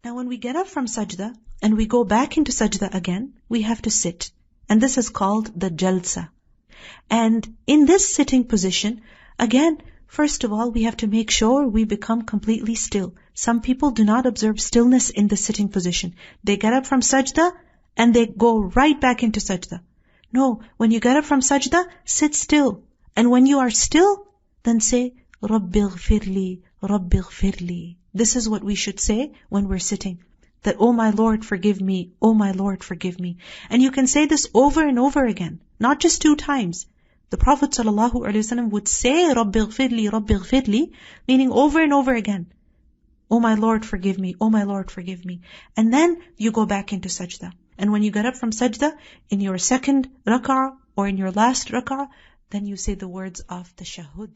Now when we get up from sajda and we go back into sajda again, we have to sit. And this is called the jalsa. And in this sitting position, again, first of all, we have to make sure we become completely still. Some people do not observe stillness in the sitting position. They get up from sajda and they go right back into sajda. No, when you get up from sajda, sit still. And when you are still, then say, Rabbi ghfirli, Rabbi ghfirli. This is what we should say when we're sitting. That, oh my Lord, forgive me, oh my Lord, forgive me. And you can say this over and over again, not just 2 times. The Prophet ﷺ would say, Rabbi ghfirli, meaning over and over again. Oh my Lord, forgive me, oh my Lord, forgive me. And then you go back into sajda. And when you get up from sajda, in your second rak'ah or in your last rak'ah, then you say the words of tashahhud.